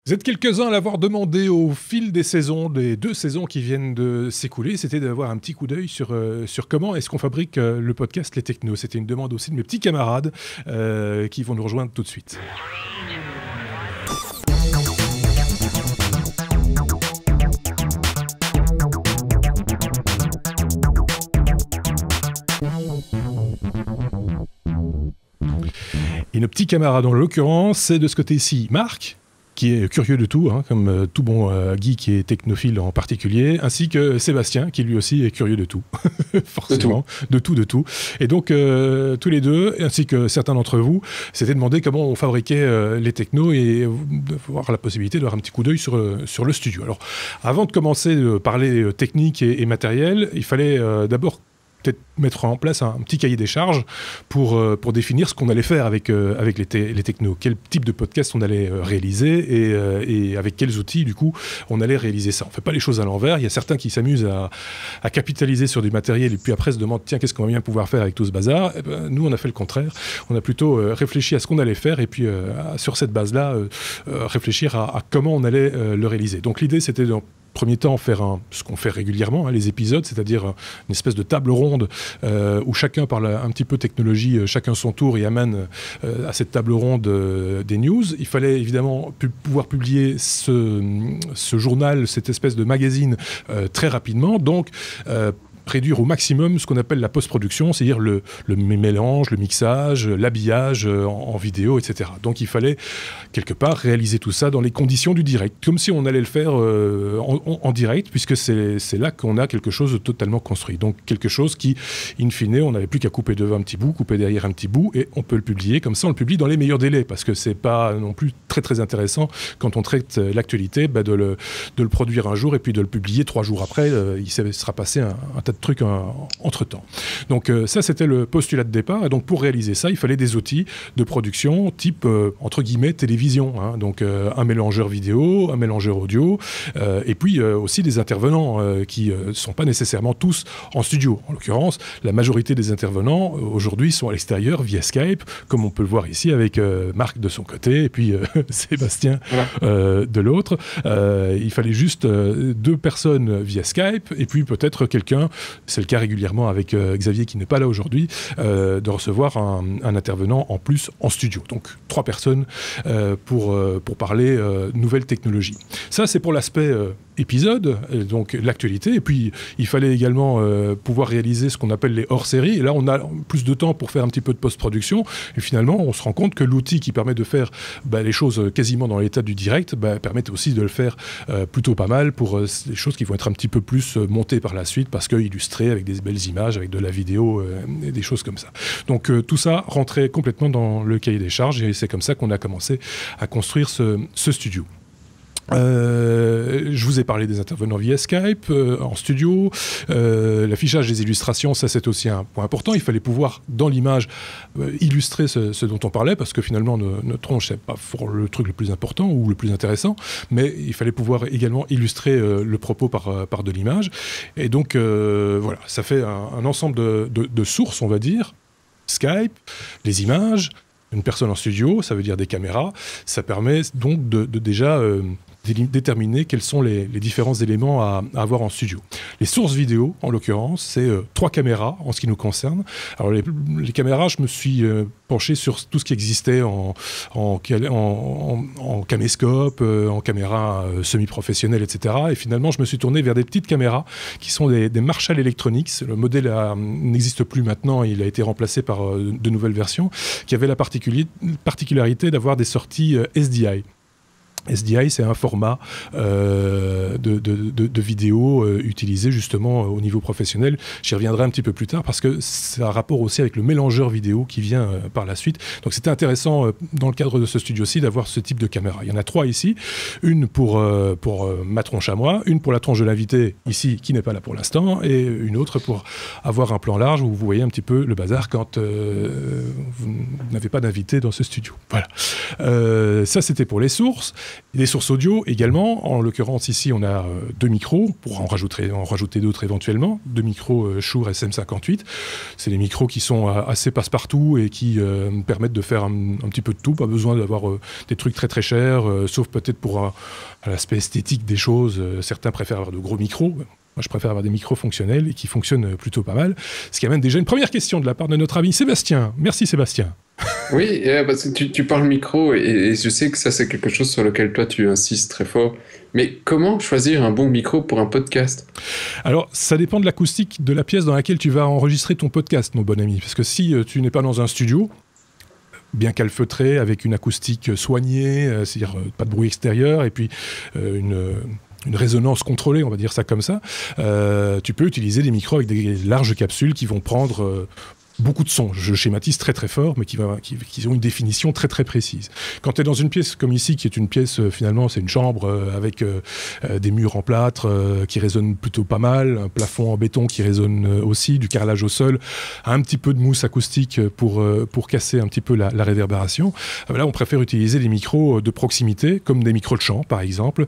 Vous êtes quelques-uns à l'avoir demandé au fil des saisons, des 2 saisons qui viennent de s'écouler, c'était d'avoir un petit coup d'œil sur comment est-ce qu'on fabrique le podcast Les Technos. C'était une demande aussi de mes petits camarades qui vont nous rejoindre tout de suite. Et nos petits camarades, en l'occurrence, c'est de ce côté-ci Marc, qui est curieux de tout, comme tout bon geek et technophile en particulier, ainsi que Sébastien, qui lui aussi est curieux de tout, forcément, de tout. Et donc, tous les deux, ainsi que certains d'entre vous, s'étaient demandé comment on fabriquait les technos et d'avoir la possibilité d'avoir un petit coup d'œil sur le studio. Alors, avant de commencer de parler technique et matériel, il fallait d'abord peut-être mettre en place un petit cahier des charges pour définir ce qu'on allait faire avec les technos, quel type de podcast on allait réaliser et avec quels outils, du coup, on allait réaliser ça. On ne fait pas les choses à l'envers. Il y a certains qui s'amusent à capitaliser sur du matériel et puis après se demandent, tiens, qu'est-ce qu'on va bien pouvoir faire avec tout ce bazar ? Nous, on a fait le contraire. On a plutôt réfléchi à ce qu'on allait faire et puis sur cette base-là, réfléchir à comment on allait le réaliser. Donc l'idée, c'était premier temps, faire ce qu'on fait régulièrement, les épisodes, c'est-à-dire une espèce de table ronde où chacun parle un petit peu technologie, chacun son tour, et amène à cette table ronde des news. Il fallait évidemment pouvoir publier ce journal, cette espèce de magazine très rapidement, donc réduire au maximum ce qu'on appelle la post-production, c'est-à-dire le mélange, le mixage, l'habillage en vidéo, etc. Donc il fallait quelque part réaliser tout ça dans les conditions du direct, comme si on allait le faire en direct, puisque c'est là qu'on a quelque chose de totalement construit. Donc quelque chose qui, in fine, on n'avait plus qu'à couper devant un petit bout, couper derrière un petit bout, et on peut le publier. Comme ça, on le publie dans les meilleurs délais, parce que c'est pas non plus très très intéressant quand on traite l'actualité, de le produire un jour et puis de le publier 3 jours après. Il sera passé un tas de trucs entre-temps. Donc ça, c'était le postulat de départ. Et donc pour réaliser ça, il fallait des outils de production type, entre guillemets, télévision. Donc un mélangeur vidéo, un mélangeur audio, et puis aussi des intervenants qui ne sont pas nécessairement tous en studio. En l'occurrence, la majorité des intervenants aujourd'hui sont à l'extérieur via Skype, comme on peut le voir ici avec Marc de son côté et puis Sébastien de l'autre. Il fallait juste 2 personnes via Skype et puis peut-être quelqu'un, c'est le cas régulièrement avec Xavier qui n'est pas là aujourd'hui, de recevoir un intervenant en plus en studio. Donc 3 personnes pour parler nouvelles technologies. Ça, c'est pour l'aspect épisode, donc l'actualité. Et puis, il fallait également pouvoir réaliser ce qu'on appelle les hors-séries. Et là, on a plus de temps pour faire un petit peu de post-production. Et finalement, on se rend compte que l'outil qui permet de faire les choses quasiment dans l'état du direct permet aussi de le faire plutôt pas mal pour des choses qui vont être un petit peu plus montées par la suite parce qu'illustrées avec des belles images, avec de la vidéo et des choses comme ça. Donc, tout ça rentrait complètement dans le cahier des charges et c'est comme ça qu'on a commencé à construire ce studio. Je vous ai parlé des intervenants via Skype, en studio, l'affichage des illustrations, ça c'est aussi un point important. Il fallait pouvoir, dans l'image, illustrer ce dont on parlait, parce que finalement, notre tronche, c'est pas le truc le plus important ou le plus intéressant, mais il fallait pouvoir également illustrer le propos par de l'image. Et donc, voilà, ça fait un ensemble de sources, on va dire. Skype, les images, une personne en studio, ça veut dire des caméras. Ça permet donc de déjà déterminer quels sont les différents éléments à avoir en studio. Les sources vidéo, en l'occurrence, c'est 3 caméras en ce qui nous concerne. Alors les caméras, je me suis penché sur tout ce qui existait en caméscope, en caméra semi-professionnelle, etc. Et finalement, je me suis tourné vers des petites caméras qui sont des Marshall Electronics. Le modèle n'existe plus maintenant, il a été remplacé par de nouvelles versions, qui avaient la particularité d'avoir des sorties SDI. SDI, c'est un format de vidéo utilisé justement au niveau professionnel. J'y reviendrai un petit peu plus tard parce que c'est un rapport aussi avec le mélangeur vidéo qui vient par la suite. Donc c'était intéressant dans le cadre de ce studio-ci d'avoir ce type de caméra. Il y en a 3 ici. Une pour ma tronche à moi, une pour la tronche de l'invité ici qui n'est pas là pour l'instant et une autre pour avoir un plan large où vous voyez un petit peu le bazar quand vous n'avez pas d'invité dans ce studio. Voilà. Ça c'était pour les sources. Des sources audio également. En l'occurrence, ici, on a 2 micros, pour en rajouter d'autres éventuellement. 2 micros Shure SM58. C'est des micros qui sont assez passe-partout et qui permettent de faire un petit peu de tout. Pas besoin d'avoir des trucs très très chers, sauf peut-être pour l'aspect esthétique des choses. Certains préfèrent avoir de gros micros. Moi, je préfère avoir des micros fonctionnels et qui fonctionnent plutôt pas mal. Ce qui amène déjà une première question de la part de notre ami Sébastien. Merci Sébastien. Oui, parce que tu parles micro et je sais que ça c'est quelque chose sur lequel toi tu insistes très fort. Mais comment choisir un bon micro pour un podcast ? Alors, ça dépend de l'acoustique de la pièce dans laquelle tu vas enregistrer ton podcast, mon bon ami. Parce que si tu n'es pas dans un studio, bien calfeutré, avec une acoustique soignée, c'est-à-dire pas de bruit extérieur, et puis une résonance contrôlée, on va dire ça comme ça, tu peux utiliser des micros avec des larges capsules qui vont prendre beaucoup de sons. Je schématise très très fort, mais qui ont une définition très très précise. Quand tu es dans une pièce comme ici, qui est une pièce, finalement, c'est une chambre avec des murs en plâtre qui résonnent plutôt pas mal, un plafond en béton qui résonne aussi, du carrelage au sol, un petit peu de mousse acoustique pour casser un petit peu la réverbération. Là, on préfère utiliser des micros de proximité, comme des micros de chant, par exemple,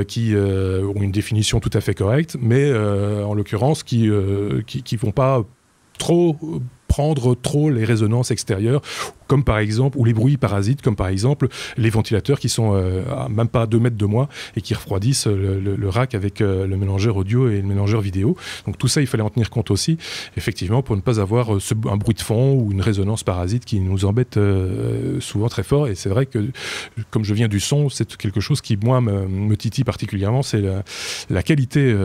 qui ont une définition tout à fait correcte, mais en l'occurrence, qui vont pas prendre trop les résonances extérieures, comme par exemple, ou les bruits parasites, comme par exemple les ventilateurs qui sont même pas à 2 mètres de moi et qui refroidissent le rack avec le mélangeur audio et le mélangeur vidéo. Donc tout ça, il fallait en tenir compte aussi, effectivement, pour ne pas avoir un bruit de fond ou une résonance parasite qui nous embête souvent très fort. Et c'est vrai que, comme je viens du son, c'est quelque chose qui, moi, me titille particulièrement, c'est la qualité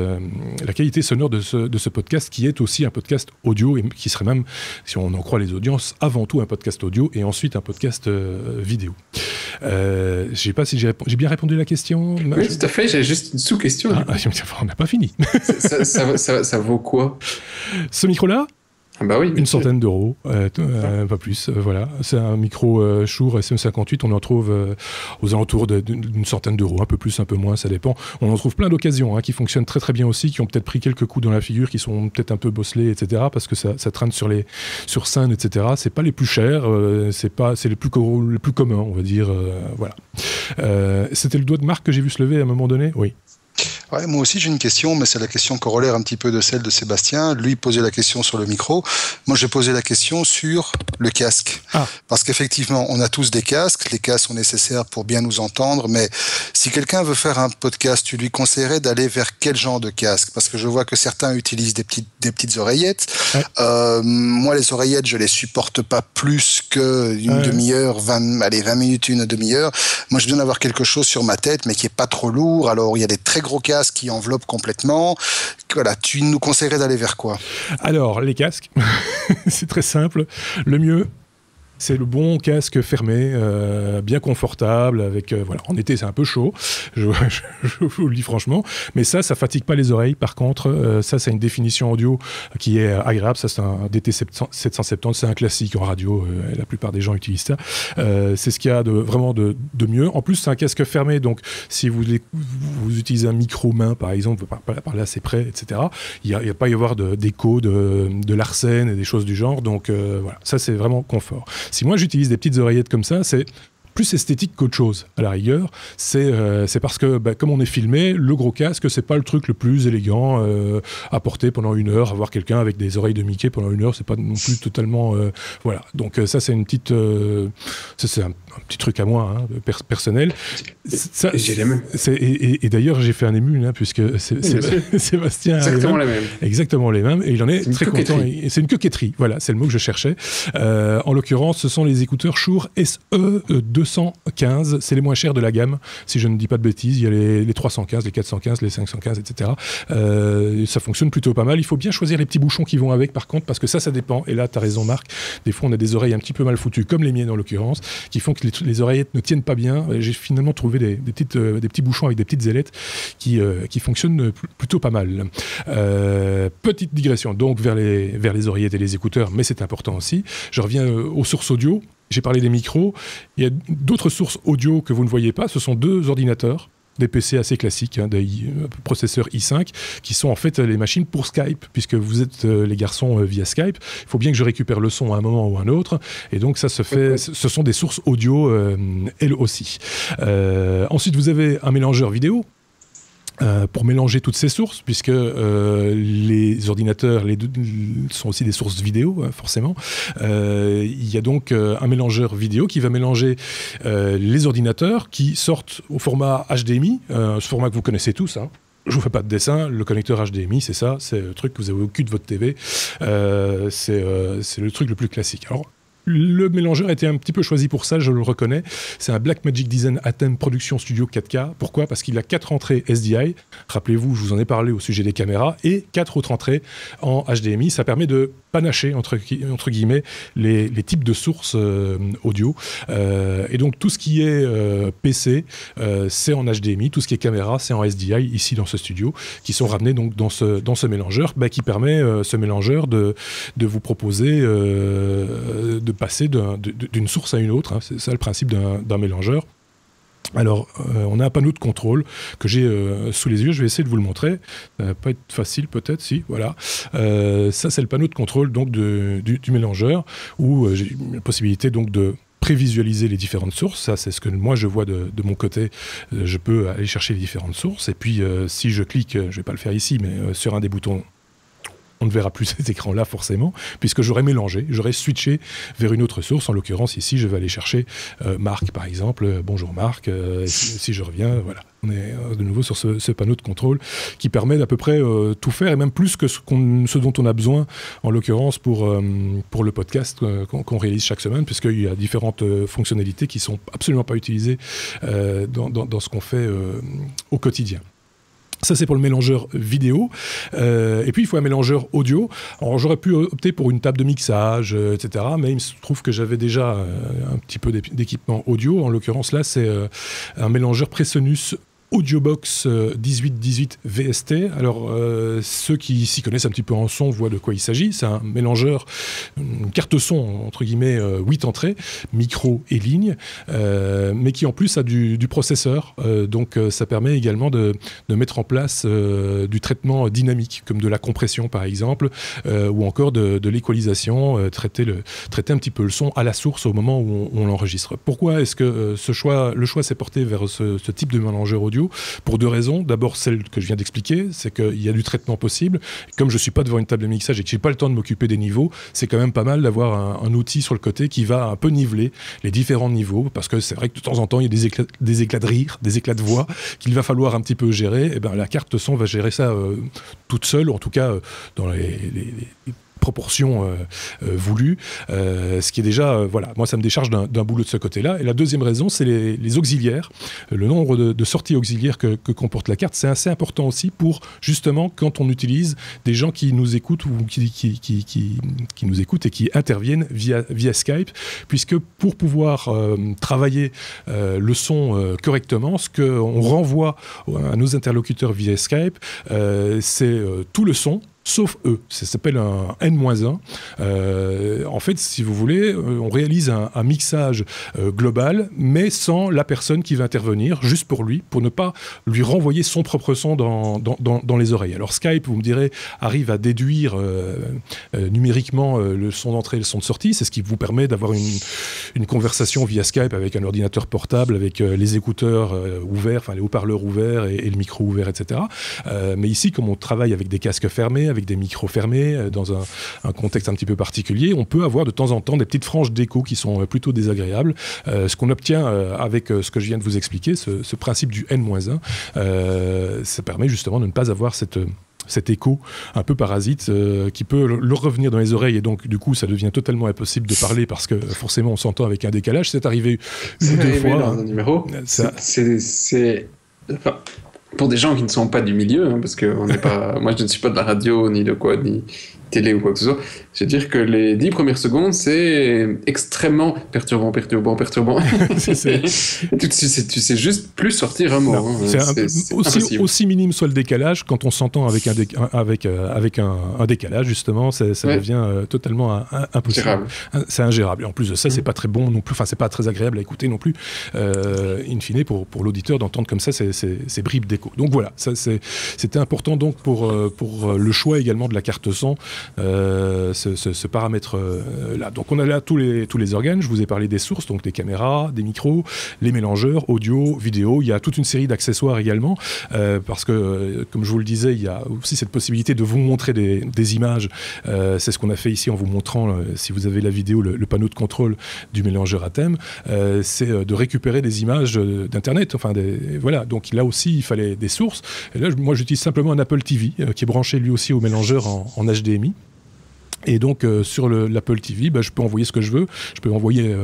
sonore de ce podcast, qui est aussi un podcast audio et qui serait même, si on en croit les audiences, avant tout un podcast audio et ensuite un podcast vidéo. Je ne sais pas si j'ai bien répondu à la question. Oui, tout à fait, j'ai juste une sous-question. On n'a pas fini. Ça vaut quoi ? Ce micro-là ? Bah oui, une centaine d'euros, pas plus. Voilà, c'est un micro Shure SM58. On en trouve aux alentours d'une centaine d'euros, un peu plus, un peu moins, ça dépend. On en trouve plein d'occasions qui fonctionnent très très bien aussi, qui ont peut-être pris quelques coups dans la figure, qui sont peut-être un peu bosselés, etc. Parce que ça traîne sur scène, etc. C'est pas les plus chers, c'est les plus communs, on va dire. Voilà. C'était le doigt de Marc que j'ai vu se lever à un moment donné. Oui. Ouais, moi aussi j'ai une question, mais c'est la question corollaire un petit peu de celle de Sébastien. Lui posait la question sur le micro. Moi j'ai posé la question sur le casque. Parce qu'effectivement, on a tous des casques. Les casques sont nécessaires pour bien nous entendre. Mais si quelqu'un veut faire un podcast, tu lui conseillerais d'aller vers quel genre de casque ? Parce que je vois que certains utilisent des petites oreillettes. Ouais. Moi les oreillettes, je les supporte pas plus qu'une demi-heure, 20 minutes, une demi-heure. Moi je viens d'avoir quelque chose sur ma tête, mais qui est pas trop lourd. Alors il y a des très gros casques qui enveloppent complètement. Voilà, tu nous conseillerais d'aller vers quoi ? Alors, les casques, c'est très simple. Le mieux, c'est le bon casque fermé, bien confortable, avec voilà. En été, c'est un peu chaud, je vous le dis franchement, mais ça fatigue pas les oreilles. Par contre, ça, c'est une définition audio qui est agréable. Ça, c'est un DT770, c'est un classique en radio. La plupart des gens utilisent ça. C'est ce qu'il y a vraiment de mieux. En plus, c'est un casque fermé, donc si vous utilisez un micro-main, par exemple, par là, c'est prêt, etc. Il n'y a pas y avoir d'écho de l'arsène et des choses du genre. Donc voilà, ça, c'est vraiment confort. Si moi j'utilise des petites oreillettes comme ça, c'est plus esthétique qu'autre chose, à la rigueur. C'est parce que, comme on est filmé, le gros casque, c'est pas le truc le plus élégant à porter pendant 1 heure. Avoir quelqu'un avec des oreilles de Mickey pendant 1 heure, c'est pas non plus totalement... voilà. Donc ça, c'est une petite... c'est un petit truc à moi, personnel. Ça, j'ai les mêmes. Et d'ailleurs, j'ai fait un émule, puisque Sébastien... Exactement les mêmes. Exactement les mêmes. Et il en est très content. C'est une coquetterie. Voilà, c'est le mot que je cherchais. En l'occurrence, ce sont les écouteurs Shure SE215. C'est les moins chers de la gamme, si je ne dis pas de bêtises. Il y a les 315, les 415, les 515, etc. Ça fonctionne plutôt pas mal. Il faut bien choisir les petits bouchons qui vont avec, par contre, parce que ça dépend. Et là, tu as raison, Marc. Des fois, on a des oreilles un petit peu mal foutues, comme les miennes en l'occurrence, qui font que les oreillettes ne tiennent pas bien. J'ai finalement trouvé des petits bouchons avec des petites ailettes qui fonctionnent plutôt pas mal. Petite digression donc vers les oreillettes et les écouteurs, mais c'est important aussi. Je reviens aux sources audio. J'ai parlé des micros. Il y a d'autres sources audio que vous ne voyez pas. Ce sont 2 ordinateurs des PC assez classiques, des processeurs i5, qui sont en fait les machines pour Skype, puisque vous êtes les garçons via Skype. Il faut bien que je récupère le son à un moment ou à un autre, et donc ça se fait. Ce sont des sources audio, elles aussi. Ensuite, vous avez un mélangeur vidéo. Pour mélanger toutes ces sources, puisque les ordinateurs sont aussi des sources vidéo, forcément. Il y a donc un mélangeur vidéo qui va mélanger les ordinateurs qui sortent au format HDMI, ce format que vous connaissez tous. Je vous fais pas de dessin, le connecteur HDMI, c'est ça, c'est le truc que vous avez au cul de votre TV. C'est le truc le plus classique. Alors, le mélangeur a été un petit peu choisi pour ça, je le reconnais. C'est un Blackmagic Design Atem Production Studio 4K. Pourquoi ? Parce qu'il a 4 entrées SDI. Rappelez-vous, je vous en ai parlé au sujet des caméras. Et 4 autres entrées en HDMI. Ça permet de panacher, entre guillemets, les types de sources audio. Et donc, tout ce qui est PC, c'est en HDMI. Tout ce qui est caméra, c'est en SDI, ici dans ce studio, qui sont ramenés donc, dans ce mélangeur, qui permet, ce mélangeur, de vous proposer de passer d'une source à une autre. C'est ça le principe d'un mélangeur. Alors, on a un panneau de contrôle que j'ai sous les yeux. Je vais essayer de vous le montrer. Ça va pas être facile, peut-être, si, voilà. Ça, c'est le panneau de contrôle donc, du mélangeur, où j'ai la possibilité donc, de prévisualiser les différentes sources. Ça, c'est ce que moi, je vois de mon côté. Je peux aller chercher les différentes sources. Et puis, si je clique, je ne vais pas le faire ici, mais sur un des boutons, on ne verra plus cet écran-là forcément, puisque j'aurais mélangé, j'aurais switché vers une autre source. En l'occurrence, ici, je vais aller chercher Marc, par exemple. Bonjour Marc, si je reviens, voilà. On est de nouveau sur ce panneau de contrôle qui permet d'à peu près tout faire, et même plus que ce dont on a besoin, en l'occurrence, pour le podcast qu'on réalise chaque semaine, puisqu'il y a différentes fonctionnalités qui ne sont absolument pas utilisées dans ce qu'on fait au quotidien. Ça, c'est pour le mélangeur vidéo. Et puis, il faut un mélangeur audio. Alors, j'aurais pu opter pour une table de mixage, etc. Mais il se trouve que j'avais déjà un petit peu d'équipement audio. En l'occurrence, là, c'est un mélangeur Presonus Audiobox 1818 VST. Alors, ceux qui s'y connaissent un petit peu en son voient de quoi il s'agit. C'est un mélangeur, une carte son, entre guillemets, 8 entrées, micro et ligne, mais qui en plus a du processeur. Donc, ça permet également de mettre en place du traitement dynamique, comme de la compression, par exemple, ou encore de l'équalisation, traiter un petit peu le son à la source au moment où on l'enregistre. Pourquoi est-ce que le choix s'est porté vers ce type de mélangeur audio ? Pour 2 raisons. D'abord, celle que je viens d'expliquer, c'est qu'il y a du traitement possible. Comme je ne suis pas devant une table de mixage et que je n'ai pas le temps de m'occuper des niveaux, c'est quand même pas mal d'avoir un outil sur le côté qui va un peu niveler les différents niveaux, parce que c'est vrai que de temps en temps, il y a des éclats de rire, des éclats de voix qu'il va falloir un petit peu gérer. Et ben, la carte son va gérer ça toute seule, ou en tout cas dans les proportions voulues, ce qui est déjà, voilà, moi ça me décharge d'un boulot de ce côté-là. Et la deuxième raison, c'est les auxiliaires. Le nombre de sorties auxiliaires que comporte la carte, c'est assez important aussi pour, justement, quand on utilise des gens qui nous écoutent ou qui nous écoutent et qui interviennent via Skype, puisque pour pouvoir travailler le son correctement, ce qu'on renvoie à nos interlocuteurs via Skype, c'est tout le son, sauf eux. Ça s'appelle un N-1. En fait, si vous voulez, on réalise un mixage global, mais sans la personne qui va intervenir, juste pour lui, pour ne pas lui renvoyer son propre son dans les oreilles. Alors Skype, vous me direz, arrive à déduire numériquement le son d'entrée et le son de sortie. C'est ce qui vous permet d'avoir une conversation via Skype avec un ordinateur portable, avec les écouteurs ouverts, enfin les haut-parleurs ouverts et le micro ouvert, etc. Mais ici, comme on travaille avec des casques fermés, avec des micros fermés, dans un contexte un petit peu particulier, on peut avoir de temps en temps des petites franges d'écho qui sont plutôt désagréables. Ce qu'on obtient avec ce que je viens de vous expliquer, ce principe du N-1, ça permet justement de ne pas avoir cet écho un peu parasite qui peut leur revenir dans les oreilles, et donc du coup ça devient totalement impossible de parler parce que forcément on s'entend avec un décalage. C'est arrivé une ou deux fois. Dans un numéro. pour des gens qui ne sont pas du milieu, hein, parce que moi je ne suis pas de la radio, ni de quoi, ni télé ou quoi que ce soit, je veux dire que les 10 premières secondes, c'est extrêmement perturbant. Tu sais juste plus sortir un mot. Non, c'est aussi minime soit le décalage, quand on s'entend avec un décalage, justement, ça devient totalement impossible. C'est ingérable. Et en plus de ça, c'est pas très bon non plus, enfin, c'est pas très agréable à écouter non plus, in fine, pour l'auditeur d'entendre comme ça ces bribes d'écho. Donc voilà, c'était important donc pour le choix également de la carte son, ce paramètre là. Donc on a là tous les organes. Je vous ai parlé des sources, donc des caméras, des micros, les mélangeurs, audio, vidéo. Il y a toute une série d'accessoires également, parce que comme je vous le disais, il y a aussi cette possibilité de vous montrer des images. C'est ce qu'on a fait ici en vous montrant, si vous avez la vidéo, le panneau de contrôle du mélangeur à thème. C'est de récupérer des images d'internet. Enfin, voilà. Donc là aussi, il fallait des sources. Et là, moi, j'utilise simplement un Apple TV qui est branché lui aussi au mélangeur en HDMI. Et donc sur l'Apple TV, je peux envoyer ce que je veux. Je peux envoyer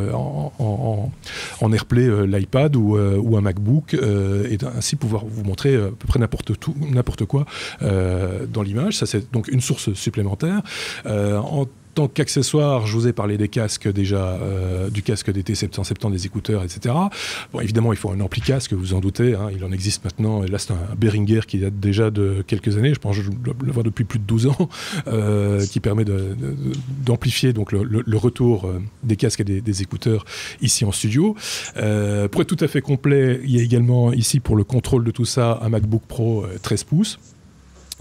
en AirPlay l'iPad ou un MacBook et ainsi pouvoir vous montrer à peu près n'importe quoi dans l'image. Ça, c'est donc une source supplémentaire. En tant qu'accessoire, je vous ai parlé des casques déjà, du casque DT770, des écouteurs, etc. Bon, évidemment, il faut un ampli casque, vous en doutez, hein, il en existe maintenant. Et là, c'est un Behringer qui date déjà de quelques années, je pense que je dois l'avoir depuis plus de 12 ans, qui permet d'amplifier donc le retour des casques et des écouteurs ici en studio. Pour être tout à fait complet, il y a également ici, pour le contrôle de tout ça, un MacBook Pro 13 pouces.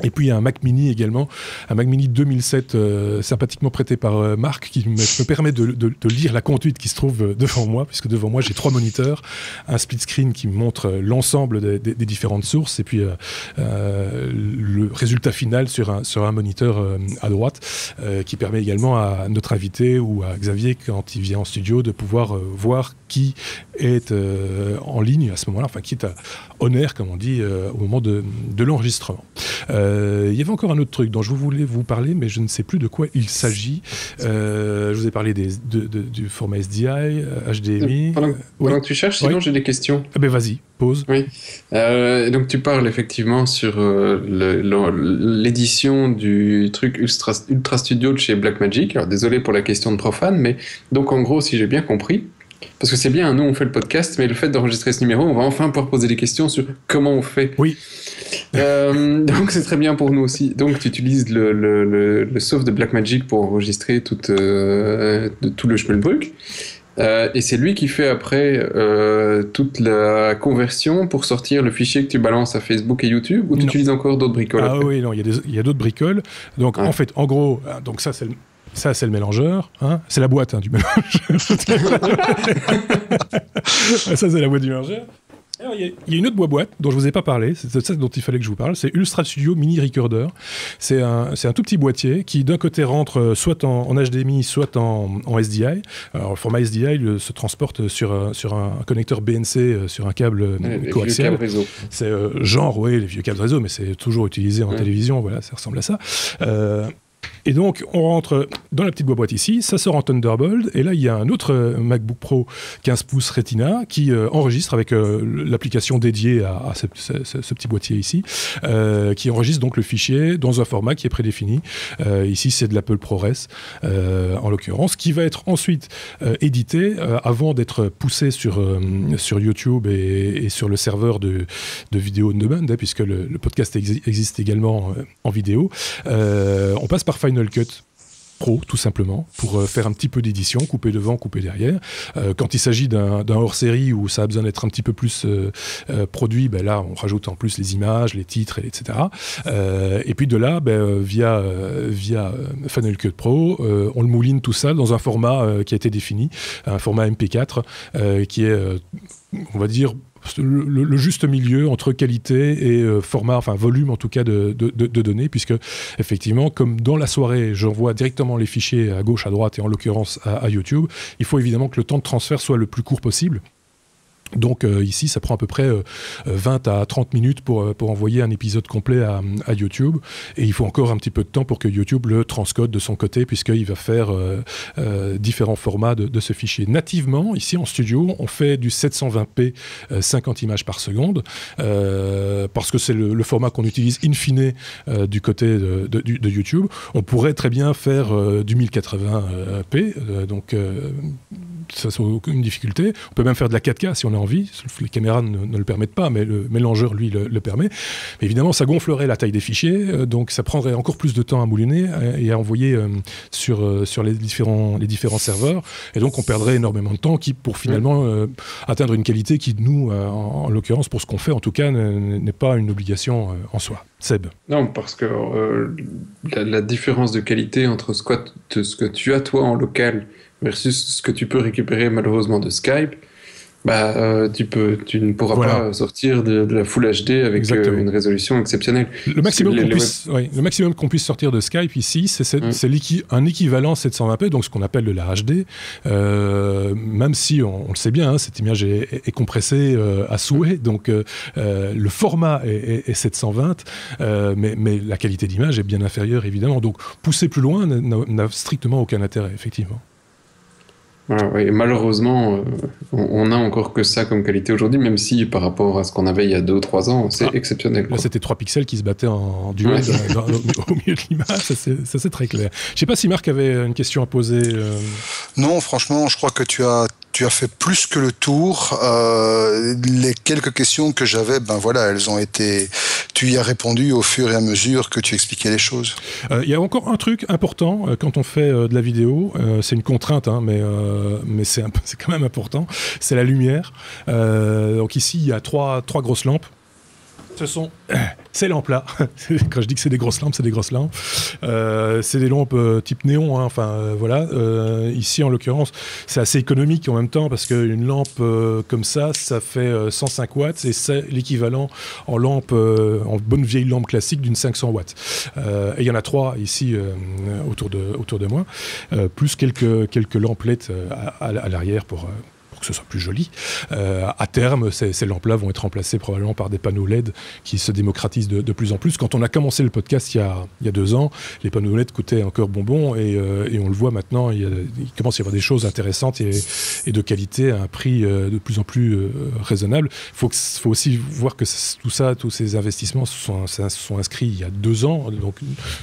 Et puis il y a un Mac Mini également, un Mac Mini 2007 sympathiquement prêté par Marc, qui me permet de lire la conduite qui se trouve devant moi, puisque devant moi j'ai 3 moniteurs, un split screen qui me montre l'ensemble des différentes sources, et puis le résultat final sur un moniteur à droite, qui permet également à notre invité ou à Xavier, quand il vient en studio, de pouvoir voir qui est en ligne à ce moment-là, enfin qui est on air, comme on dit, au moment de l'enregistrement. Il y avait encore un autre truc dont je voulais vous parler, mais je ne sais plus de quoi il s'agit. Je vous ai parlé du format SDI, HDMI. Pendant que tu cherches, sinon j'ai des questions. Vas-y, pose. Oui. Donc tu parles effectivement sur l'édition du truc Ultra Studio de chez Blackmagic. Alors désolé pour la question de profane, mais donc en gros, si j'ai bien compris, parce que c'est bien, nous on fait le podcast, mais le fait d'enregistrer ce numéro, on va enfin pouvoir poser des questions sur comment on fait. Oui. Donc c'est très bien pour nous aussi. Donc tu utilises le soft de Blackmagic pour enregistrer tout le schmelbrück. Et c'est lui qui fait après toute la conversion pour sortir le fichier que tu balances à Facebook et YouTube, ou tu utilises encore d'autres bricoles? Ah oui, non, il y a d'autres bricoles. Donc en fait, en gros, donc ça c'est le mélangeur, hein, c'est la boîte du mélangeur. Ça c'est la boîte du mélangeur. Alors, il y a une autre boîte dont je ne vous ai pas parlé, c'est ça dont il fallait que je vous parle, c'est Ultra Studio Mini Recorder. C'est un tout petit boîtier qui d'un côté rentre soit en HDMI, soit en SDI. Alors le format SDI se transporte sur un connecteur BNC, sur un câble coaxial. C'est les vieux câbles réseau, mais c'est toujours utilisé en télévision, voilà, ça ressemble à ça. Et donc, on rentre dans la petite boîte ici, ça sort en Thunderbolt, et là, il y a un autre MacBook Pro 15 pouces Retina qui enregistre avec l'application dédiée à ce petit boîtier ici, qui enregistre donc le fichier dans un format qui est prédéfini. Ici, c'est de l'Apple ProRes, en l'occurrence, qui va être ensuite édité avant d'être poussé sur YouTube et sur le serveur de vidéo on demand, puisque le podcast existe également en vidéo. On passe par Final Cut Pro, tout simplement, pour faire un petit peu d'édition, couper devant, couper derrière. Quand il s'agit d'un hors-série où ça a besoin d'être un petit peu plus produit, là, on rajoute en plus les images, les titres, etc. Et puis de là, via Final Cut Pro, on le mouline tout ça dans un format qui a été défini, un format MP4, qui est, on va dire, le juste milieu entre qualité et format, enfin volume en tout cas de données, puisque effectivement, comme dans la soirée, j'envoie directement les fichiers à gauche, à droite et en l'occurrence à YouTube, il faut évidemment que le temps de transfert soit le plus court possible. Donc ici, ça prend à peu près 20 à 30 minutes pour envoyer un épisode complet à YouTube. Et il faut encore un petit peu de temps pour que YouTube le transcode de son côté, puisqu'il va faire différents formats de ce fichier. Nativement, ici en studio, on fait du 720p 50 images par seconde, parce que c'est le format qu'on utilise in fine du côté de YouTube. On pourrait très bien faire du 1080p, donc ça n'a aucune difficulté. On peut même faire de la 4K si on a envie. Les caméras ne le permettent pas, mais le mélangeur, lui, le permet. Mais évidemment, ça gonflerait la taille des fichiers, donc ça prendrait encore plus de temps à mouliner et à envoyer sur les différents serveurs. Et donc, on perdrait énormément de temps pour finalement atteindre une qualité qui, nous, en l'occurrence, pour ce qu'on fait, en tout cas, n'est pas une obligation en soi. Seb. Non, parce que la différence de qualité entre ce que tu as, toi, en local, versus ce que tu peux récupérer malheureusement de Skype, tu ne pourras pas sortir de la Full HD avec une résolution exceptionnelle. Le maximum qu'on puisse sortir de Skype ici, c'est un équivalent 720p, donc ce qu'on appelle de la HD, même si on le sait bien, cette image est compressée à souhait, donc le format est 720, mais la qualité d'image est bien inférieure évidemment, donc pousser plus loin n'a strictement aucun intérêt, effectivement. Voilà, oui. Malheureusement, on n'a encore que ça comme qualité aujourd'hui, même si par rapport à ce qu'on avait il y a 2 ou 3 ans, c'est exceptionnel. Là, c'était 3 pixels qui se battaient en duel au milieu de l'image, ça c'est très clair. Je ne sais pas si Marc avait une question à poser. Non, franchement, je crois que tu as fait plus que le tour. Les quelques questions que j'avais, elles ont été... Tu y as répondu au fur et à mesure que tu expliquais les choses. Il y a encore un truc important quand on fait de la vidéo, c'est une contrainte, mais c'est quand même important, c'est la lumière. Donc ici, il y a trois grosses lampes. Ce sont ces lampes-là. Quand je dis que c'est des grosses lampes, c'est des grosses lampes. C'est des lampes type néon. Voilà. Ici, en l'occurrence, c'est assez économique en même temps parce qu'une lampe comme ça fait 105 watts et c'est l'équivalent en lampe, en bonne vieille lampe classique d'une 500 watts. Et il y en a 3 ici autour de moi, plus quelques lampes LED à l'arrière pour que ce soit plus joli. À terme, ces lampes-là vont être remplacées probablement par des panneaux LED qui se démocratisent de plus en plus. Quand on a commencé le podcast il y a 2 ans, les panneaux LED coûtaient encore bonbon et on le voit maintenant, il commence à y avoir des choses intéressantes et de qualité à un prix de plus en plus raisonnable. Il faut aussi voir que tous ces investissements se sont inscrits il y a 2 ans. Donc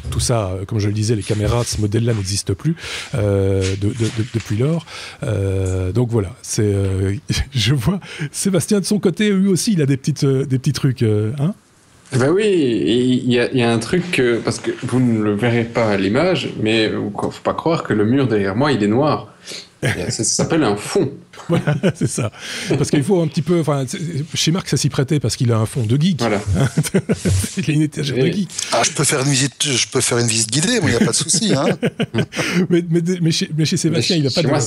tout ça, comme je le disais, les caméras, ce modèle-là n'existe plus depuis lors. Donc voilà, je vois Sébastien de son côté, lui aussi, il a des petits trucs. Ben oui, il y a un truc, parce que vous ne le verrez pas à l'image, mais il ne faut pas croire que le mur derrière moi, il est noir. Ça s'appelle un fond. Voilà, c'est ça. Parce qu'il faut un petit peu... Chez Marc, ça s'y prêtait parce qu'il a un fond de geek. Voilà. Il a une étagère de geek. Je peux faire une visite guidée, moi, il n'y a pas de souci. Mais chez Sébastien, il n'a pas de... Moi,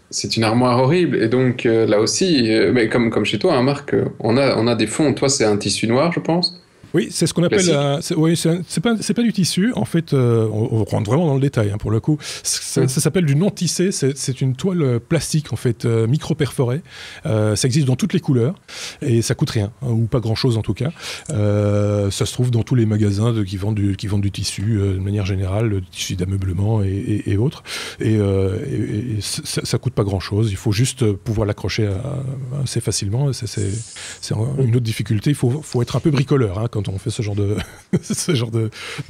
c'est une armoire horrible. Et donc, là aussi, mais comme chez toi, Marc, on a des fonds. Toi, c'est un tissu noir, je pense. Oui, c'est ce qu'on appelle... c'est pas du tissu. En fait, on rentre vraiment dans le détail, pour le coup. Ça s'appelle du non-tissé. C'est une toile plastique, en fait, micro-perforée. Ça existe dans toutes les couleurs. Et ça coûte rien, ou pas grand-chose, en tout cas. Ça se trouve dans tous les magasins qui vendent du tissu, de manière générale, le tissu d'ameublement et autres. Et ça coûte pas grand-chose. Il faut juste pouvoir l'accrocher assez facilement. C'est une autre difficulté. Il faut être un peu bricoleur, quand on fait ce genre de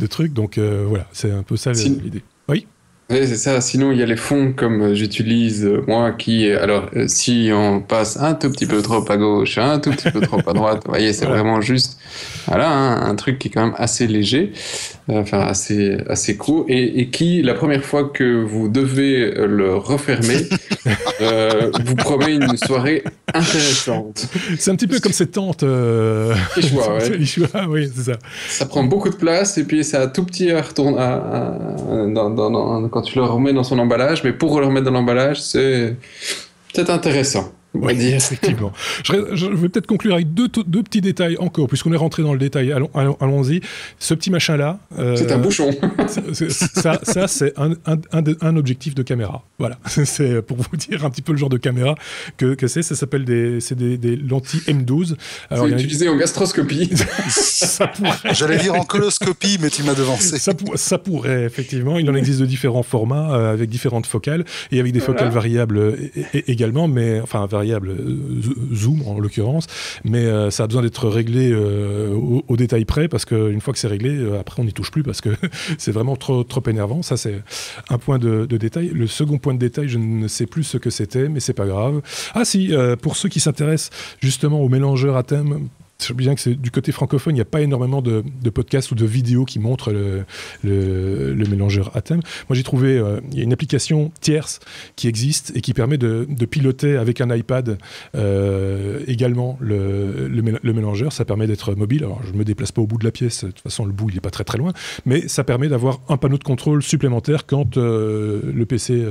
truc. Donc voilà, c'est un peu ça l'idée. Oui. Oui, c'est ça. Sinon, il y a les fonds comme j'utilise moi si on passe un tout petit peu trop à gauche, un tout petit peu trop à droite, vous voyez, c'est vraiment juste un truc qui est quand même assez léger, assez court et qui, la première fois que vous devez le refermer, vous promet une soirée intéressante. C'est un petit peu comme ces tentes. Lichois, ouais. Lichois, oui, c'est ça. Ça prend beaucoup de place et puis c'est un tout petit à retourner quand tu le remets dans son emballage, mais pour le remettre dans l'emballage, c'est intéressant. on va Oui, dire. effectivement. Je vais peut-être conclure avec deux petits détails encore, puisqu'on est rentré dans le détail. Allons-y. Ce petit machin-là... C'est un bouchon. Ça, c'est un objectif de caméra. Voilà. C'est pour vous dire un petit peu le genre de caméra que c'est. Ça s'appelle des lentilles M12. Alors, c'est utilisé en gastroscopie. Ça pourrait. J'allais dire en coloscopie, mais tu m'as devancé. Ça pourrait, effectivement. Il en existe de différents formats, avec différentes focales, et avec des focales variables également, mais enfin variables, zoom en l'occurrence, mais ça a besoin d'être réglé au détail près, parce qu'une fois que c'est réglé, après on n'y touche plus, parce que c'est vraiment trop énervant. Ça, c'est un point de détail. Le second point de détail, je ne sais plus ce que c'était, mais c'est pas grave. Ah si, pour ceux qui s'intéressent justement aux mélangeurs à thème, je sais bien que c'est du côté francophone, il n'y a pas énormément de podcasts ou de vidéos qui montrent le mélangeur à thème. Moi, j'ai trouvé, il y a une application tierce qui existe et qui permet de piloter avec un iPad également le mélangeur. Ça permet d'être mobile. Alors, je ne me déplace pas au bout de la pièce. De toute façon, le bout, il n'est pas très loin. Mais ça permet d'avoir un panneau de contrôle supplémentaire quand le PC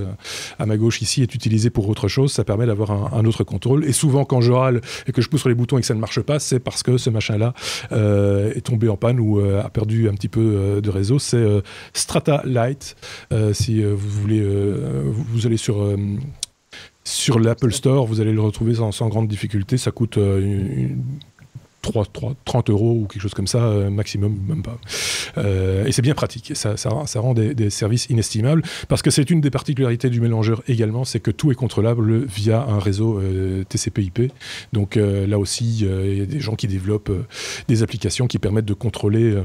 à ma gauche ici est utilisé pour autre chose. Ça permet d'avoir un autre contrôle. Et souvent, quand je râle et que je pousse sur les boutons et que ça ne marche pas, c'est parce que ce machin-là est tombé en panne ou a perdu un petit peu de réseau. C'est Strata Lite. Si vous voulez, vous allez sur l'Apple Store, vous allez le retrouver sans grande difficulté. Ça coûte 30 € ou quelque chose comme ça, maximum, même pas. Et c'est bien pratique. Ça rend des services inestimables, parce que c'est une des particularités du mélangeur également, c'est que tout est contrôlable via un réseau TCP/IP. Donc là aussi, il y a des gens qui développent des applications qui permettent de contrôler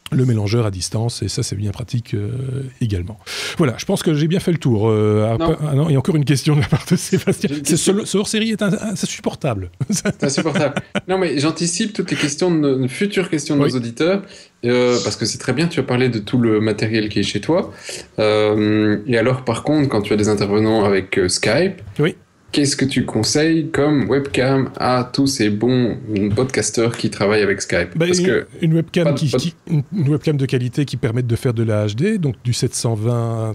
le mélangeur à distance, et ça, c'est bien pratique également. Voilà, je pense que j'ai bien fait le tour. Non, il y a encore une question de la part de Sébastien. Ce hors-série est insupportable. C'est insupportable. Non, mais j'anticipe toutes les questions futures questions de nos auditeurs, parce que c'est très bien, tu as parlé de tout le matériel qui est chez toi. Et alors, par contre, quand tu as des intervenants avec Skype, qu'est-ce que tu conseilles comme webcam à tous ces bons podcasteurs qui travaillent avec Skype? Une webcam de qualité qui permette de faire de la HD, donc du 720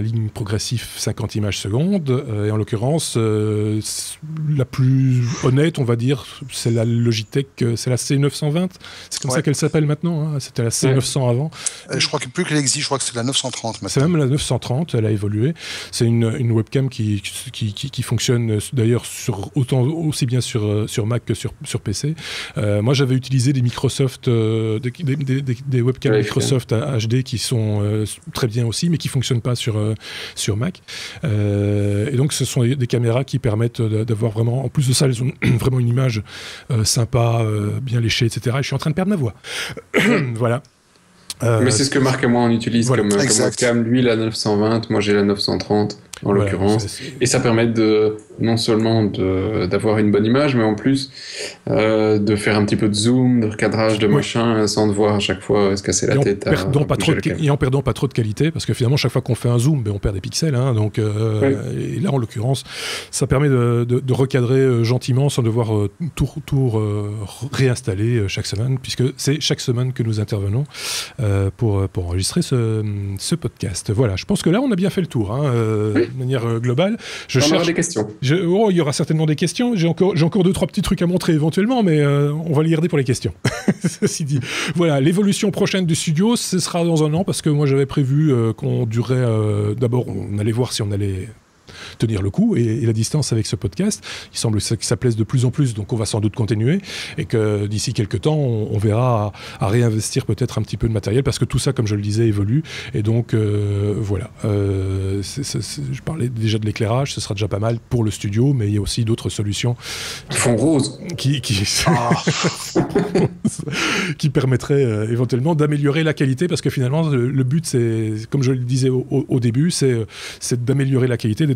lignes progressif, 50 images secondes. Et en l'occurrence, la plus honnête, on va dire, c'est la Logitech, c'est la C920. C'est comme ça qu'elle s'appelle maintenant. Hein. C'était la C900 avant. Je crois que plus qu'elle existe, je crois que c'est la 930 maintenant. C'est même la 930, elle a évolué. C'est une webcam qui fonctionne d'ailleurs aussi bien sur Mac que sur PC. Moi, j'avais utilisé des Microsoft, des webcams Microsoft HD qui sont très bien aussi, mais qui ne fonctionnent pas sur Mac. Et donc, ce sont des caméras qui permettent d'avoir vraiment, en plus de ça, elles ont vraiment une image sympa, bien léchée, etc. Et je suis en train de perdre ma voix. Voilà. Mais c'est ce que Marc et moi on utilise comme webcam. Lui, la 920, moi j'ai la 930 en l'occurrence. Et ça permet non seulement d'avoir une bonne image, mais en plus de faire un petit peu de zoom, de recadrage, de machin, sans devoir à chaque fois se casser la tête. Et en perdant pas trop de qualité, parce que finalement, chaque fois qu'on fait un zoom, on perd des pixels. Hein, donc, et là, en l'occurrence, ça permet de recadrer gentiment sans devoir tout réinstaller chaque semaine, puisque c'est chaque semaine que nous intervenons pour enregistrer ce podcast. Voilà, je pense que là, on a bien fait le tour. De manière globale. On aura des questions. Il y aura certainement des questions. J'ai encore 2-3 petits trucs à montrer éventuellement, mais on va les garder pour les questions. Ceci dit. Voilà, l'évolution prochaine du studio, ce sera dans un an, parce que moi j'avais prévu qu'on durait... D'abord, on allait voir si on allait tenir le coup et la distance avec ce podcast. Il semble que ça plaise de plus en plus, donc on va sans doute continuer, et que d'ici quelques temps, on verra à réinvestir peut-être un petit peu de matériel, parce que tout ça, comme je le disais, évolue. Et donc, voilà. Je parlais déjà de l'éclairage, ce sera déjà pas mal pour le studio, mais il y a aussi d'autres solutions. Fond rose. Qui permettraient éventuellement d'améliorer la qualité, parce que finalement, le but, c'est, comme je le disais au début, c'est d'améliorer la qualité,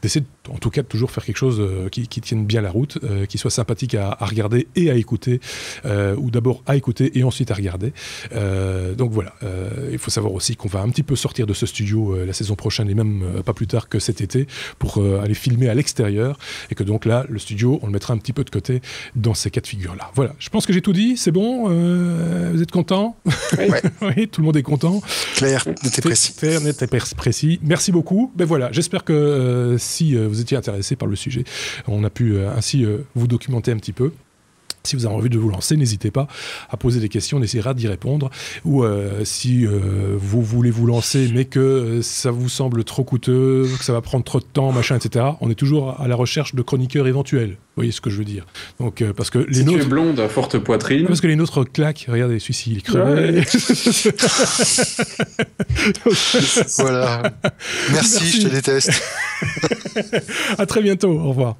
d'essayer en tout cas de toujours faire quelque chose qui tienne bien la route, qui soit sympathique à regarder et à écouter, ou d'abord à écouter et ensuite à regarder. Donc voilà, il faut savoir aussi qu'on va un petit peu sortir de ce studio la saison prochaine, et même pas plus tard que cet été, pour aller filmer à l'extérieur, et que donc là, le studio, on le mettra un petit peu de côté dans ces cas de figure-là. Voilà, je pense que j'ai tout dit, c'est bon, vous êtes content? Oui, tout le monde est content. Clair, net et précis. Clair, net et précis. Merci beaucoup. Ben voilà, j'espère que si vous étiez intéressé par le sujet, on a pu ainsi vous documenter un petit peu. Si vous avez envie de vous lancer, n'hésitez pas à poser des questions, on essaiera d'y répondre. Ou si vous voulez vous lancer, mais que ça vous semble trop coûteux, que ça va prendre trop de temps, machin, etc., on est toujours à la recherche de chroniqueurs éventuels. Vous voyez ce que je veux dire? Donc, parce que les nôtres... tu es blonde à forte poitrine... Parce que les nôtres claquent. Regardez, celui-ci, il est crevé. Ouais. Voilà. Merci, je te déteste. À très bientôt. Au revoir.